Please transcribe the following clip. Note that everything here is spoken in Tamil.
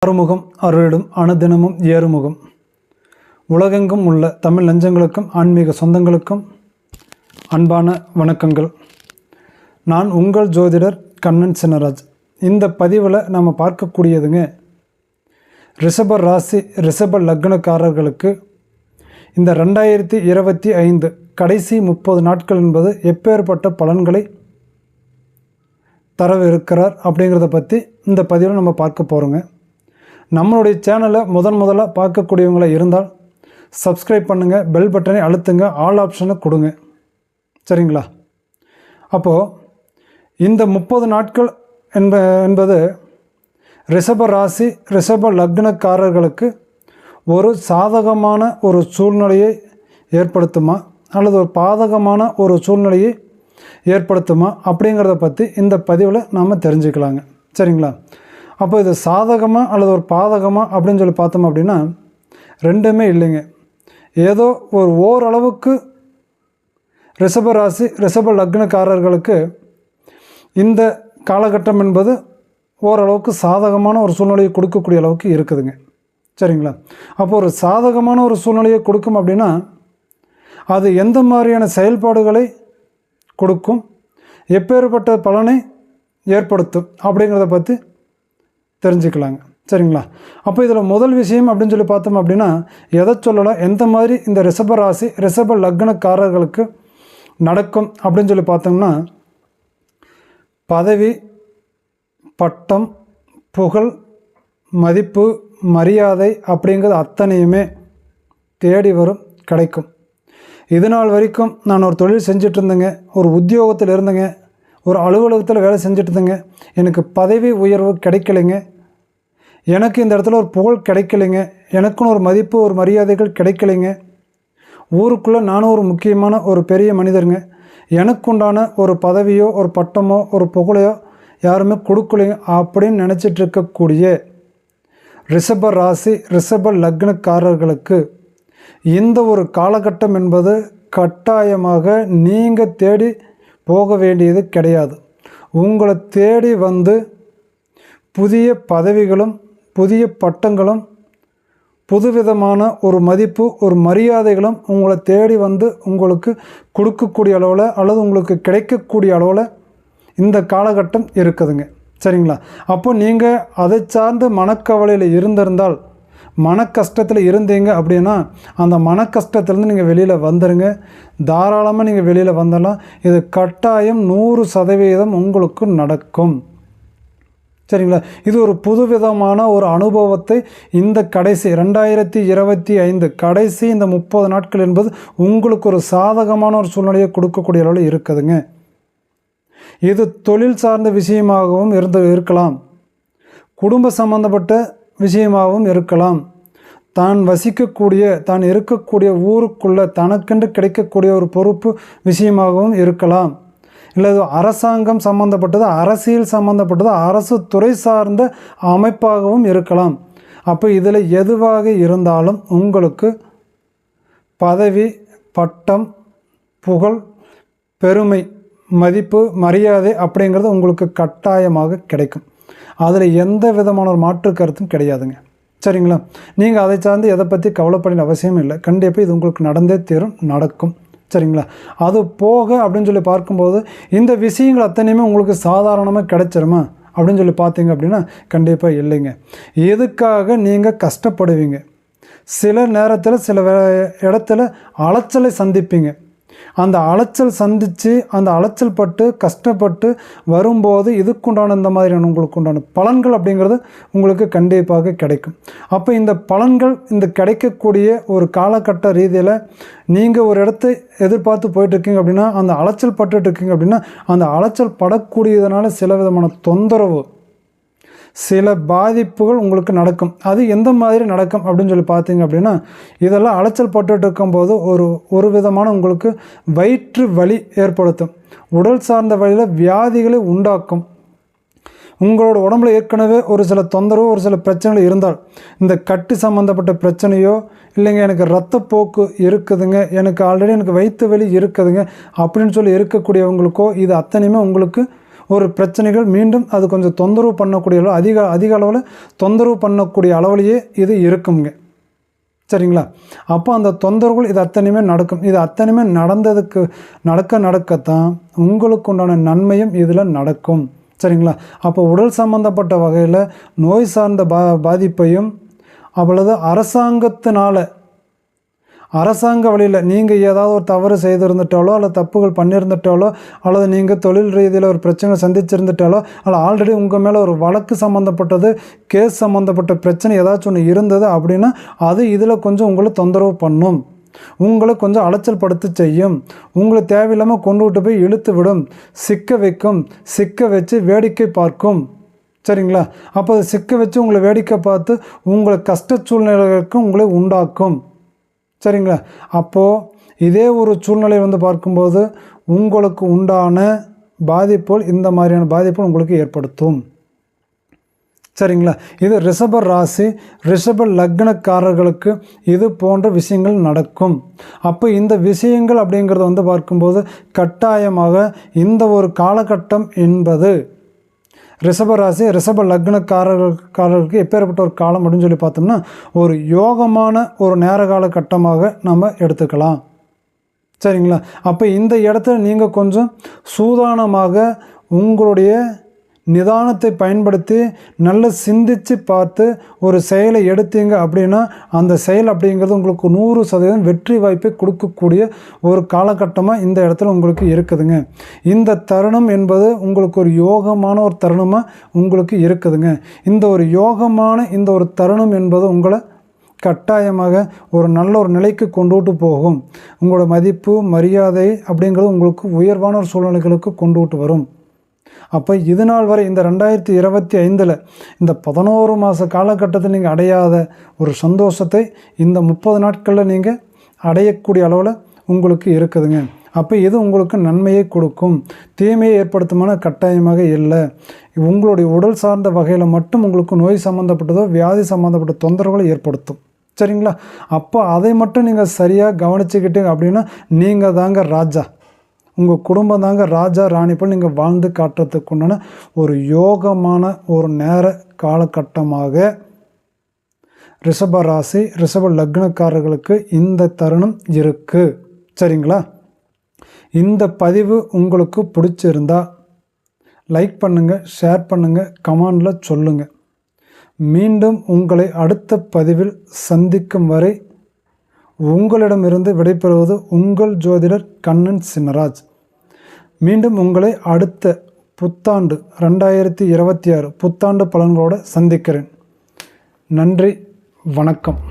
ஆறுமுகம் அருளிடும் அனுதினமும் ஏறுமுகம். உலகெங்கும் உள்ள தமிழ் நெஞ்சங்களுக்கும் ஆன்மீக சொந்தங்களுக்கும் அன்பான வணக்கங்கள். நான் உங்கள் ஜோதிடர் கண்ணன் சின்னராஜ். இந்த பதிவில் நம்ம பார்க்கக்கூடியதுங்க, ரிஷப ராசி ரிஷப லக்னக்காரர்களுக்கு இந்த 2025 கடைசி 30 நாட்கள் என்பது எப்பேற்பட்ட பலன்களை தரவிருக்கிறார் அப்படிங்கிறத பற்றி இந்த பதிவில் நம்ம பார்க்க போகிறோங்க. நம்மளுடைய சேனலை முதலாக பார்க்கக்கூடியவங்களாக இருந்தால் சப்ஸ்கிரைப் பண்ணுங்கள், பெல் பட்டனை அழுத்துங்க, ஆல் ஆப்ஷனை கொடுங்க, சரிங்களா? அப்போது இந்த 30 நாட்கள் என்பது ரிஷப ராசி ரிஷப லக்னக்காரர்களுக்கு ஒரு சாதகமான ஒரு சூழ்நிலையை ஏற்படுத்துமா அல்லது ஒரு பாதகமான ஒரு சூழ்நிலையை ஏற்படுத்துமா அப்படிங்கிறத பற்றி இந்த பதிவில் நாம் தெரிஞ்சுக்கலாங்க, சரிங்களா? அப்போ இது சாதகமாக அல்லது ஒரு பாதகமாக அப்படின்னு சொல்லி பார்த்தோம் அப்படின்னா ரெண்டுமே இல்லைங்க. ஏதோ ஒரு ஓரளவுக்கு ரிஷப ராசி ரிஷப லக்னக்காரர்களுக்கு இந்த காலகட்டம் என்பது ஓரளவுக்கு சாதகமான ஒரு சூழ்நிலையை கொடுக்கக்கூடிய அளவுக்கு இருக்குதுங்க, சரிங்களா? அப்போ ஒரு சாதகமான ஒரு சூழ்நிலையை கொடுக்கும் அப்படின்னா அது எந்த மாதிரியான செயல்பாடுகளை கொடுக்கும், எப்பேற்பட்ட பலனை ஏற்படுத்தும் அப்படிங்கிறத பற்றி தெரிஞ்சுக்கலாங்க, சரிங்களா? அப்போ இதில் முதல் விஷயம் அப்படின்னு சொல்லி பார்த்தோம் அப்படின்னா எதை சொல்லலாம், எந்த மாதிரி இந்த ரிஷப ராசி ரிஷப லக்னக்காரர்களுக்கு நடக்கும் அப்படின்னு சொல்லி பார்த்தோம்னா, பதவி, பட்டம், புகழ், மதிப்பு, மரியாதை அப்படிங்கிறது அத்தனையுமே தேடி வரும், கிடைக்கும். இது நாள் வரைக்கும் நான் ஒரு தொழில் செஞ்சுட்டு இருந்தேங்க, ஒரு உத்தியோகத்தில் இருந்தேங்க, ஒரு அலுவலகத்தில் வேலை செஞ்சுட்டு இருந்தேங்க, எனக்கு பதவி உயர்வு கிடைக்கலைங்க, எனக்கு இந்த இடத்துல ஒரு புகழ் கிடைக்கலைங்க, எனக்குன்னு ஒரு மதிப்பு ஒரு மரியாதைகள் கிடைக்கலைங்க, ஊருக்குள்ளே நானும் ஒரு முக்கியமான ஒரு பெரிய மனிதருங்க, எனக்குண்டான ஒரு பதவியோ ஒரு பட்டமோ ஒரு புகழையோ யாருமே கொடுக்கலைங்க அப்படின்னு நினச்சிட்டு இருக்கக்கூடிய ரிஷப ராசி ரிஷப லக்னக்காரர்களுக்கு இந்த ஒரு காலகட்டம் என்பது கட்டாயமாக நீங்கள் தேடி போக வேண்டியது கிடையாது. உங்களை தேடி வந்து புதிய பதவிகளும் புதிய பட்டங்களும் புதுவிதமான ஒரு மதிப்பு ஒரு மரியாதைகளும் உங்களை தேடி வந்து உங்களுக்கு கொடுக்கக்கூடிய அளவில் அல்லது உங்களுக்கு கிடைக்கக்கூடிய அளவில் இந்த காலகட்டம் இருக்குதுங்க, சரிங்களா? அப்போ நீங்கள் அதை சார்ந்த மனக்கவலையில் இருந்திருந்தால், மன கஷ்டத்தில் இருந்தீங்க அப்படின்னா அந்த மன கஷ்டத்துலேருந்து நீங்கள் வெளியில் வந்துடுங்க, தாராளமாக நீங்கள் வெளியில் வந்துடலாம். இது கட்டாயம் 100% உங்களுக்கு நடக்கும், சரிங்களா? இது ஒரு புதுவிதமான ஒரு அனுபவத்தை இந்த கடைசி 2025 கடைசி இந்த 30 நாட்கள் என்பது உங்களுக்கு ஒரு சாதகமான ஒரு சூழ்நிலையை கொடுக்கக்கூடிய அளவில் இருக்குதுங்க. இது தொழில் சார்ந்த விஷயமாகவும் இருக்கலாம், குடும்ப சம்பந்தப்பட்ட விஷயமாகவும் இருக்கலாம், தான் வசிக்கக்கூடிய தான் இருக்கக்கூடிய ஊருக்குள்ளே தனக்கென்று கிடைக்கக்கூடிய ஒரு பொறுப்பு விஷயமாகவும் இருக்கலாம், இல்லை அரசாங்கம் சம்மந்தப்பட்டது அரசியல் சம்மந்தப்பட்டது அரசு துறை சார்ந்த அமைப்பாகவும் இருக்கலாம். அப்போ இதில் எதுவாக இருந்தாலும் உங்களுக்கு பதவி, பட்டம், புகழ், பெருமை, மதிப்பு, மரியாதை அப்படிங்கிறது உங்களுக்கு கட்டாயமாக கிடைக்கும். அதில் எந்த விதமான ஒரு மாற்று கருத்தும் கிடையாதுங்க, சரிங்களா? நீங்கள் அதை சார்ந்து எதை பற்றி கவலைப்பட அவசியம் இல்லை. கண்டிப்பாக இது உங்களுக்கு நடந்தே தீரும், நடக்கும், சரிங்களா? அது போக அப்படின்னு சொல்லி பார்க்கும்போது இந்த விஷயங்கள் அத்தனையுமே உங்களுக்கு சாதாரணமாக கிடைச்சிருமா அப்படின்னு சொல்லி பார்த்தீங்க அப்படின்னா கண்டிப்பாக இல்லைங்க. எதுக்காக நீங்கள் கஷ்டப்படுவீங்க, சில நேரத்தில் சில இடத்துல அலைச்சலை சந்திப்பீங்க. அந்த அலைச்சல் சந்தித்து அந்த அலைச்சல் பட்டு கஷ்டப்பட்டு வரும்போது இதுக்குண்டான இந்த மாதிரியான உங்களுக்கு உண்டான பலன்கள் அப்படிங்கிறது உங்களுக்கு கண்டிப்பாக கிடைக்கும். அப்போ இந்த பலன்கள் இந்த கிடைக்கக்கூடிய ஒரு காலகட்ட ரீதியில் நீங்கள் ஒரு இடத்தை எதிர்பார்த்து போயிட்டுருக்கீங்க அப்படின்னா அந்த அலைச்சல் பட்டுருக்கீங்க அப்படின்னா அந்த அலைச்சல் படக்கூடியதுனால சில விதமான தொந்தரவு சில பாதிப்புகள் உங்களுக்கு நடக்கும். அது எந்த மாதிரி நடக்கும் அப்படின்னு சொல்லி பார்த்தீங்க அப்படின்னா இதெல்லாம் அலைச்சல் பட்டுட்டு இருக்கும்போது ஒரு விதமான உங்களுக்கு வயிற்று வலி ஏற்படுத்தும், உடல் சார்ந்த வழியில் வியாதிகளை உண்டாக்கும். உங்களோட உடம்புல ஏற்கனவே ஒரு சில தொந்தரவு ஒரு சில பிரச்சனைகள் இருந்தால் இந்த கட்டு சம்மந்தப்பட்ட பிரச்சனையோ இல்லைங்க எனக்கு இரத்தப்போக்கு இருக்குதுங்க, எனக்கு ஆல்ரெடி எனக்கு வயிற்று வலி இருக்குதுங்க அப்படின்னு சொல்லி இருக்கக்கூடியவங்களுக்கோ இது அத்தனையுமே உங்களுக்கு ஒரு பிரச்சனைகள் மீண்டும் அது கொஞ்சம் தொந்தரவு பண்ணக்கூடிய அளவு அதிக அளவில் தொந்தரவு பண்ணக்கூடிய அளவுலேயே இது இருக்குங்க. சரிங்களா? அப்போ அந்த தொந்தரவுகள் இது அத்தனையுமே நடக்கும். இது அத்தனையுமே நடக்கத்தான் உங்களுக்கு உண்டான நன்மையும் இதில் நடக்கும். சரிங்களா? அப்போ உடல் சம்பந்தப்பட்ட வகையில் நோய் சார்ந்த பாதிப்பையும் அவ்வளவு அரசாங்க வழியில் நீங்கள் ஏதாவது ஒரு தவறு செய்திருந்துட்டாலோ அல்லது தப்புகள் பண்ணியிருந்துட்டாலோ அல்லது நீங்கள் தொழில் ரீதியில் ஒரு பிரச்சனை சந்திச்சிருந்துட்டாலோ அல்லது ஆல்ரெடி உங்கள் மேலே ஒரு வழக்கு சம்மந்தப்பட்டது கேஸ் சம்மந்தப்பட்ட பிரச்சனை ஏதாச்சும் ஒன்று இருந்தது அப்படின்னா அது இதில் கொஞ்சம் உங்களை தொந்தரவு பண்ணும், உங்களை கொஞ்சம் அலைச்சல் படுத்த செய்யும், உங்களை தேவையில்லாமல் கொண்டு விட்டு போய் இழுத்து விடும், சிக்க வச்சு வேடிக்கை பார்க்கும். சரிங்களா? அப்போ அதை சிக்க வச்சு உங்களை வேடிக்கை பார்த்து உங்களை கஷ்ட சூழ்நிலைகளுக்கு உங்களை உண்டாக்கும். சரிங்களா? அப்போது இதே ஒரு சூழ்நிலை பார்க்கும்போது உங்களுக்கு உண்டான பாதிப்புகள் இந்த மாதிரியான பாதிப்புகள் உங்களுக்கு ஏற்படுத்தும். சரிங்களா? இது ரிஷப ராசி ரிஷப லக்னக்காரர்களுக்கு இது போன்ற விஷயங்கள் நடக்கும். அப்போ இந்த விஷயங்கள் அப்படிங்கிறத பார்க்கும்போது கட்டாயமாக இந்த ஒரு காலகட்டம் என்பது ரிஷபராசி ரிஷப லக்னக்காரர்களுக்கு எப்பேற்பட்ட ஒரு காலம் அப்படின்னு சொல்லி பார்த்தோம்னா ஒரு யோகமான ஒரு நேர கால கட்டமாக நம்ம எடுத்துக்கலாம். சரிங்களா? அப்போ இந்த இடத்துல நீங்கள் கொஞ்சம் சூதானமாக உங்களுடைய நிதானத்தை பயன்படுத்தி நல்ல சிந்தித்து பார்த்து ஒரு செயலை எடுத்தீங்க அப்படின்னா அந்த செயல் அப்படிங்கிறது உங்களுக்கு 100% வெற்றி வாய்ப்பை கொடுக்கக்கூடிய ஒரு காலகட்டமாக இந்த இடத்துல உங்களுக்கு இருக்குதுங்க. இந்த தருணம் என்பது உங்களுக்கு ஒரு யோகமான ஒரு தருணமாக உங்களுக்கு இருக்குதுங்க. இந்த ஒரு யோகமான இந்த ஒரு தருணம் என்பது உங்களை கட்டாயமாக ஒரு நல்ல ஒரு நிலைக்கு கொண்டுவிட்டு போகும். உங்களோட மதிப்பு மரியாதை அப்படிங்கிறது உங்களுக்கு உயர்வான ஒரு சூழ்நிலைகளுக்கு கொண்டுவிட்டு வரும். அப்போ இது நாள் வரை இந்த 2025 இந்த 11 மாத காலகட்டத்தில் நீங்கள் அடையாத ஒரு சந்தோஷத்தை இந்த 30 நாட்களில் நீங்கள் அடையக்கூடிய அளவில் உங்களுக்கு இருக்குதுங்க. அப்போ இது உங்களுக்கு நன்மையை கொடுக்கும், தீமையை ஏற்படுத்துமான கட்டாயமாக இல்லை. உங்களுடைய உடல் சார்ந்த வகையில் மட்டும் உங்களுக்கு நோய் சம்மந்தப்பட்டதோ வியாதி சம்மந்தப்பட்ட தொந்தரவுகளை ஏற்படுத்தும். சரிங்களா? அப்போ அதை மட்டும் நீங்கள் சரியாக கவனிச்சுக்கிட்டீங்க அப்படின்னா நீங்கள் தாங்க ராஜா, உங்கள் குடும்பம் தாங்க ராஜா ராணி போல் நீங்கள் வாழ்ந்து காட்டுறதுக்கு உண்டான ஒரு யோகமான ஒரு நேர காலகட்டமாக ரிஷப ராசி ரிஷப லக்னக்காரர்களுக்கு இந்த தருணம் இருக்குது. சரிங்களா? இந்த பதிவு உங்களுக்கு பிடிச்சிருந்தா லைக் பண்ணுங்கள், ஷேர் பண்ணுங்கள், கமெண்டில் சொல்லுங்கள். மீண்டும் உங்களை அடுத்த பதிவில் சந்திக்கும் வரை உங்களிடமிருந்து விடைபெறுவது உங்கள் ஜோதிடர் கண்ணன் சின்னராஜ். மீண்டும் உங்களை அடுத்த புத்தாண்டு 2026 புத்தாண்டு பலன்களோடு சந்திக்கிறேன். நன்றி, வணக்கம்.